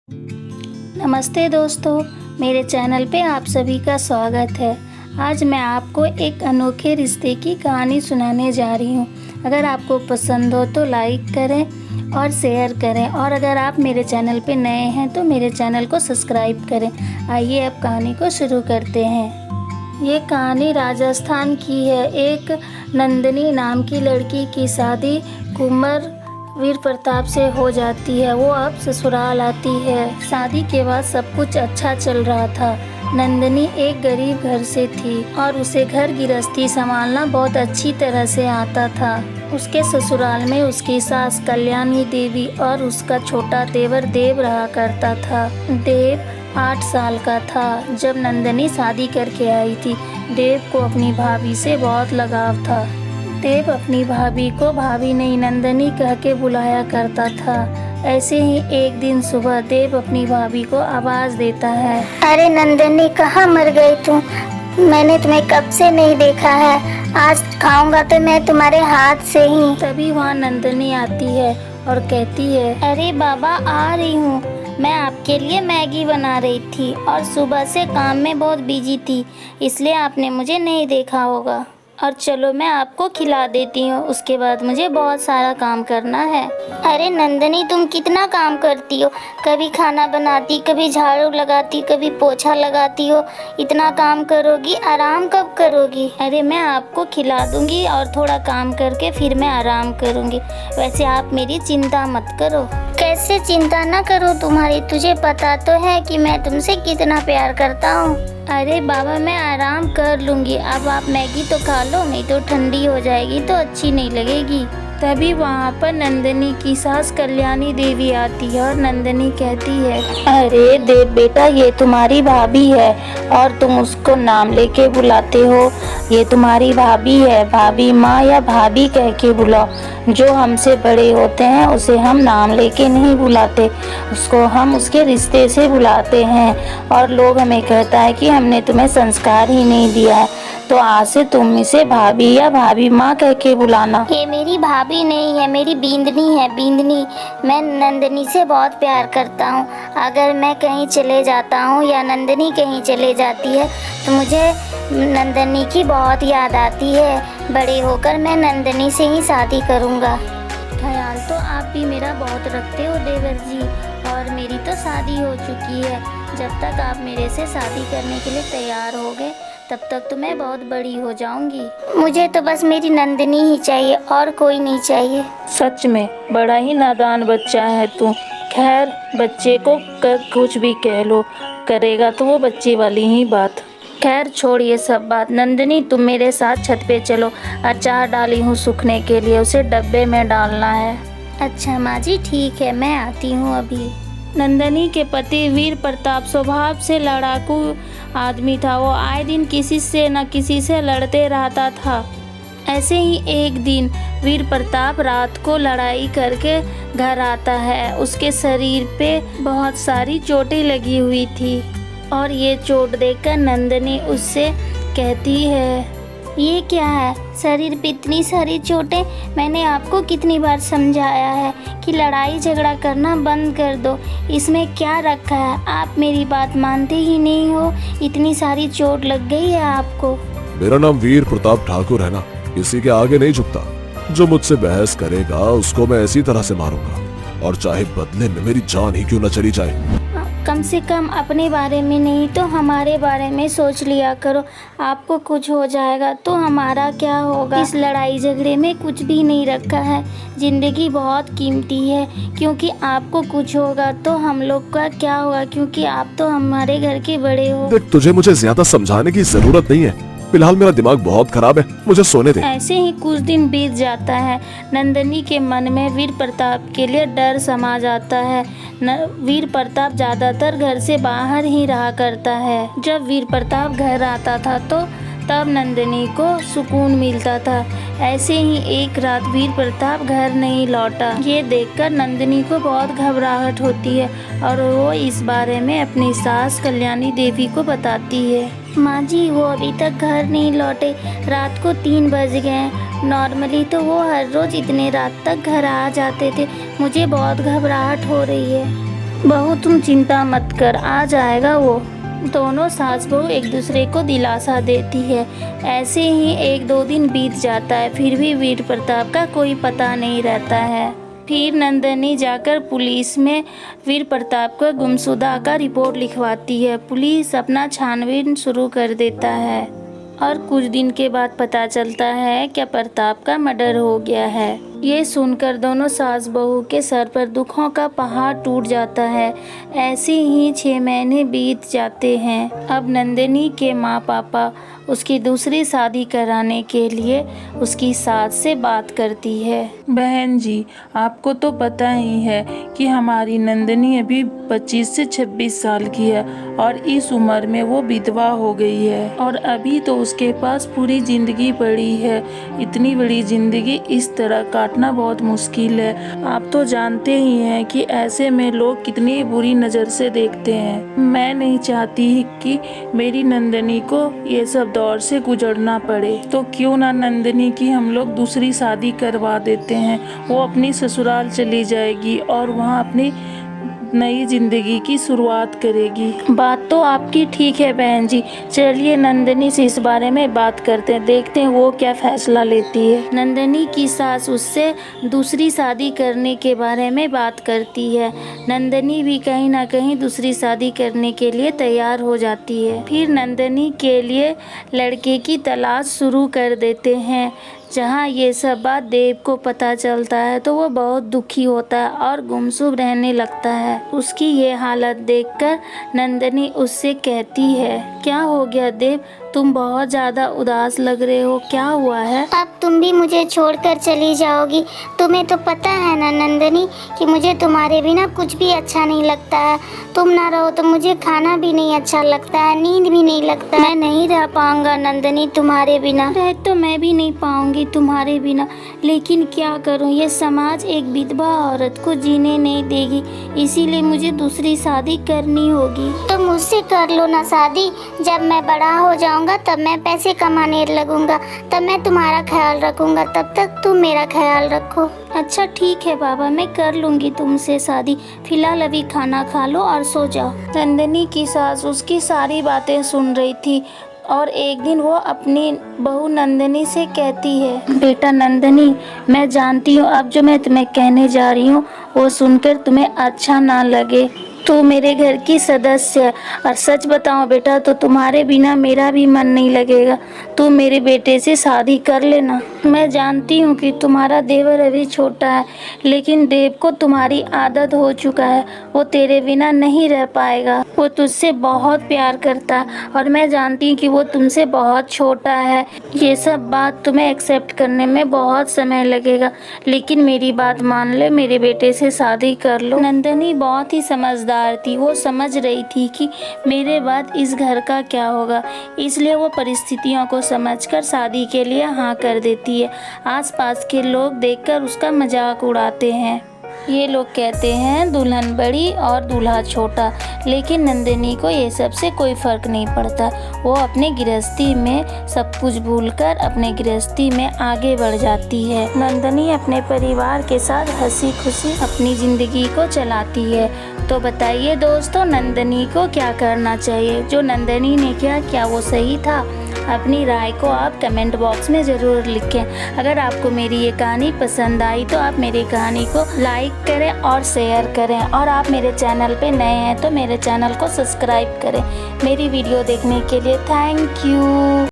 नमस्ते दोस्तों, मेरे चैनल पे आप सभी का स्वागत है। आज मैं आपको एक अनोखे रिश्ते की कहानी सुनाने जा रही हूँ। अगर आपको पसंद हो तो लाइक करें और शेयर करें, और अगर आप मेरे चैनल पे नए हैं तो मेरे चैनल को सब्सक्राइब करें। आइए अब कहानी को शुरू करते हैं। ये कहानी राजस्थान की है। एक नंदिनी नाम की लड़की की शादी कुंवर वीर प्रताप से हो जाती है। वो अब ससुराल आती है। शादी के बाद सब कुछ अच्छा चल रहा था। नंदिनी एक गरीब घर से थी और उसे घर गृहस्थी संभालना बहुत अच्छी तरह से आता था। उसके ससुराल में उसकी सास कल्याणी देवी और उसका छोटा देवर देव रहा करता था। देव 8 साल का था जब नंदिनी शादी करके आई थी। देव को अपनी भाभी से बहुत लगाव था। देव अपनी भाभी को भाभी नहीं नंदिनी कह के बुलाया करता था। ऐसे ही एक दिन सुबह देव अपनी भाभी को आवाज़ देता है, अरे नंदिनी, कहाँ मर गई तुम? मैंने तुम्हें कब से नहीं देखा है। आज खाऊंगा तो मैं तुम्हारे हाथ से ही। तभी वहाँ नंदिनी आती है और कहती है, अरे बाबा, आ रही हूँ। मैं आपके लिए मैगी बना रही थी और सुबह से काम में बहुत बिजी थी, इसलिए आपने मुझे नहीं देखा होगा। और चलो मैं आपको खिला देती हूँ, उसके बाद मुझे बहुत सारा काम करना है। अरे नंदिनी, तुम कितना काम करती हो? कभी खाना बनाती, कभी झाड़ू लगाती, कभी पोछा लगाती हो। इतना काम करोगी, आराम कब करोगी? अरे मैं आपको खिला दूंगी और थोड़ा काम करके फिर मैं आराम करूंगी। वैसे आप मेरी चिंता मत करो। कैसे चिंता ना करो तुम्हारी? तुझे पता तो है कि मैं तुमसे कितना प्यार करता हूँ। अरे बाबा, मैं आराम कर लूँगी। अब आप मैगी तो खा लो, नहीं तो ठंडी हो जाएगी तो अच्छी नहीं लगेगी। तभी वहाँ पर नंदिनी की सास कल्याणी देवी आती है और नंदिनी कहती है, अरे देव बेटा, ये तुम्हारी भाभी है और तुम उसको नाम लेके बुलाते हो। ये तुम्हारी भाभी है, भाभी माँ या भाभी कह के बुलाओ। जो हमसे बड़े होते हैं उसे हम नाम लेके नहीं बुलाते, उसको हम उसके रिश्ते से बुलाते हैं। और लोग हमें कहता है कि हमने तुम्हें संस्कार ही नहीं दिया है, तो आज से तुम इसे भाभी या भाभी माँ कह के बुलाना। ये मेरी भाभी नहीं है, मेरी बींदनी है, बींदनी। मैं नंदिनी से बहुत प्यार करता हूँ। अगर मैं कहीं चले जाता हूँ या नंदिनी कहीं चले जाती है तो मुझे नंदिनी की बहुत याद आती है। बड़े होकर मैं नंदिनी से ही शादी करूँगा। ख्याल तो आप भी मेरा बहुत रखते हो देवर जी, और मेरी तो शादी हो चुकी है। जब तक आप मेरे से शादी करने के लिए तैयार हो गए तब तक तो मैं बहुत बड़ी हो जाऊंगी। मुझे तो बस मेरी नंदिनी ही चाहिए, और कोई नहीं चाहिए। सच में बड़ा ही नादान बच्चा है तू। खैर, बच्चे को कुछ भी कह लो, करेगा तो वो बच्चे वाली ही बात। खैर छोड़ ये सब बात। नंदिनी, तुम मेरे साथ छत पे चलो। अचार डाली हूँ सूखने के लिए, उसे डब्बे में डालना है। अच्छा माँ जी, ठीक है, मैं आती हूँ अभी। नंदिनी के पति वीर प्रताप स्वभाव से लड़ाकू आदमी था। वो आए दिन किसी से न किसी से लड़ते रहता था। ऐसे ही एक दिन वीर प्रताप रात को लड़ाई करके घर आता है। उसके शरीर पे बहुत सारी चोटें लगी हुई थी और ये चोट देखकर नंदिनी उससे कहती है, ये क्या है? शरीर पे इतनी सारी चोटें। मैंने आपको कितनी बार समझाया है कि लड़ाई झगड़ा करना बंद कर दो। इसमें क्या रखा है? आप मेरी बात मानते ही नहीं हो। इतनी सारी चोट लग गई है आपको। मेरा नाम वीर प्रताप ठाकुर है ना, किसी के आगे नहीं झुकता। जो मुझसे बहस करेगा उसको मैं इसी तरह से मारूंगा, और चाहे बदले में मेरी जान ही क्यों न चली जाए। कम से कम अपने बारे में नहीं तो हमारे बारे में सोच लिया करो। आपको कुछ हो जाएगा तो हमारा क्या होगा? इस लड़ाई झगड़े में कुछ भी नहीं रखा है। जिंदगी बहुत कीमती है, क्योंकि आपको कुछ होगा तो हम लोग का क्या होगा, क्योंकि आप तो हमारे घर के बड़े हो। देख, तुझे मुझे ज्यादा समझाने की जरूरत नहीं है। फिलहाल मेरा दिमाग बहुत खराब है, मुझे सोने दे। ऐसे ही कुछ दिन बीत जाता है। नंदिनी के मन में वीर प्रताप के लिए डर समा जाता है। वीर प्रताप ज्यादातर घर से बाहर ही रहा करता है। जब वीर प्रताप घर आता था तो तब नंदिनी को सुकून मिलता था। ऐसे ही एक रात वीर प्रताप घर नहीं लौटा। ये देखकर नंदिनी को बहुत घबराहट होती है और वो इस बारे में अपनी सास कल्याणी देवी को बताती है। माँ जी, वो अभी तक घर नहीं लौटे। रात को 3 बज गए। नॉर्मली तो वो हर रोज इतने रात तक घर आ जाते थे। मुझे बहुत घबराहट हो रही है। बहू तुम चिंता मत कर, आ जाएगा वो। दोनों सास बहू एक दूसरे को दिलासा देती है। ऐसे ही 1-2 दिन बीत जाता है, फिर भी वीर प्रताप का कोई पता नहीं रहता है। फिर नंदिनी जाकर पुलिस में वीर प्रताप को गुमशुदा का रिपोर्ट लिखवाती है। पुलिस अपना छानबीन शुरू कर देता है और कुछ दिन के बाद पता चलता है कि प्रताप का मर्डर हो गया है। ये सुनकर दोनों सास बहू के सर पर दुखों का पहाड़ टूट जाता है। ऐसे ही 6 महीने बीत जाते हैं। अब नंदिनी के माँ पापा उसकी दूसरी शादी कराने के लिए उसकी सास से बात करती है। बहन जी, आपको तो पता ही है कि हमारी नंदिनी अभी 25 से 26 साल की है और इस उम्र में वो विधवा हो गई है और अभी तो उसके पास पूरी जिंदगी पड़ी है। इतनी बड़ी जिंदगी इस तरह काटना बहुत मुश्किल है। आप तो जानते ही हैं कि ऐसे में लोग कितनी बुरी नज़र से देखते हैं। मैं नहीं चाहती कि मेरी नंदिनी को ये सब दौर से गुजरना पड़े, तो क्यों ना नंदिनी की हम लोग दूसरी शादी करवा देते हैं। वो अपनी ससुराल चली जाएगी और वहाँ अपनी नई जिंदगी की शुरुआत करेगी। बात तो आपकी ठीक है बहन जी, चलिए नंदिनी से इस बारे में बात करते हैं, देखते हैं वो क्या फैसला लेती है। नंदिनी की सास उससे दूसरी शादी करने के बारे में बात करती है। नंदिनी भी कहीं ना कहीं दूसरी शादी करने के लिए तैयार हो जाती है। फिर नंदिनी के लिए लड़के की तलाश शुरू कर देते हैं। जहाँ ये सब बात देव को पता चलता है तो वो बहुत दुखी होता है और गुमसुम रहने लगता है। उसकी ये हालत देखकर नंदिनी उससे कहती है, क्या हो गया देव, तुम बहुत ज़्यादा उदास लग रहे हो, क्या हुआ है? अब तुम भी मुझे छोड़कर चली जाओगी। तुम्हें तो पता है ना नंदिनी कि मुझे तुम्हारे बिना कुछ भी अच्छा नहीं लगता है। तुम ना रहो तो मुझे खाना भी नहीं अच्छा लगता है, नींद भी नहीं लगता। मैं नहीं रह पाऊंगा नंदिनी तुम्हारे बिना। रह तो मैं भी नहीं पाऊंगी तुम्हारे बिना, लेकिन क्या करूं, ये समाज एक विधवा औरत को जीने नहीं देगी, इसीलिए मुझे दूसरी शादी करनी होगी। तो मुझसे कर लो ना शादी। जब मैं बड़ा हो जाऊंगा तब मैं पैसे कमाने लगूंगा, तब मैं तुम्हारा ख्याल रखूंगा, तब तक तुम मेरा ख्याल रखो। अच्छा ठीक है बाबा, मैं कर लूंगी तुमसे शादी। फिलहाल अभी खाना खा लो और सो जाओ। नंदिनी की सास उसकी सारी बातें सुन रही थी और एक दिन वो अपनी बहू नंदिनी से कहती है, बेटा नंदिनी, मैं जानती हूँ अब जो मैं तुम्हें कहने जा रही हूँ वो सुनकर तुम्हें अच्छा ना लगे। तू मेरे घर की सदस्य है और सच बताओ बेटा तो तुम्हारे बिना मेरा भी मन नहीं लगेगा। तू मेरे बेटे से शादी कर लेना। मैं जानती हूँ कि तुम्हारा देवर अभी छोटा है, लेकिन देव को तुम्हारी आदत हो चुका है, वो तेरे बिना नहीं रह पाएगा। वो तुझसे बहुत प्यार करता है और मैं जानती हूँ कि वो तुमसे बहुत छोटा है। ये सब बात तुम्हें एक्सेप्ट करने में बहुत समय लगेगा, लेकिन मेरी बात मान ले, मेरे बेटे से शादी कर लो। नंदिनी बहुत ही समझदार थी, वो समझ रही थी कि मेरे बाद इस घर का क्या होगा, इसलिए वो परिस्थितियों को समझकर शादी के लिए हाँ कर देती है। आसपास के लोग देखकर उसका मजाक उड़ाते हैं। ये लोग कहते हैं दुल्हन बड़ी और दूल्हा छोटा, लेकिन नंदिनी को ये सब से कोई फर्क नहीं पड़ता। वो अपने गृहस्थी में सब कुछ भूलकर अपने गृहस्थी में आगे बढ़ जाती है। नंदिनी अपने परिवार के साथ हंसी खुशी अपनी ज़िंदगी को चलाती है। तो बताइए दोस्तों, नंदिनी को क्या करना चाहिए? जो नंदिनी ने किया, क्या वो सही था? अपनी राय को आप कमेंट बॉक्स में ज़रूर लिखें। अगर आपको मेरी ये कहानी पसंद आई तो आप मेरी कहानी को लाइक करें और शेयर करें, और आप मेरे चैनल पे नए हैं तो मेरे चैनल को सब्सक्राइब करें। मेरी वीडियो देखने के लिए थैंक यू।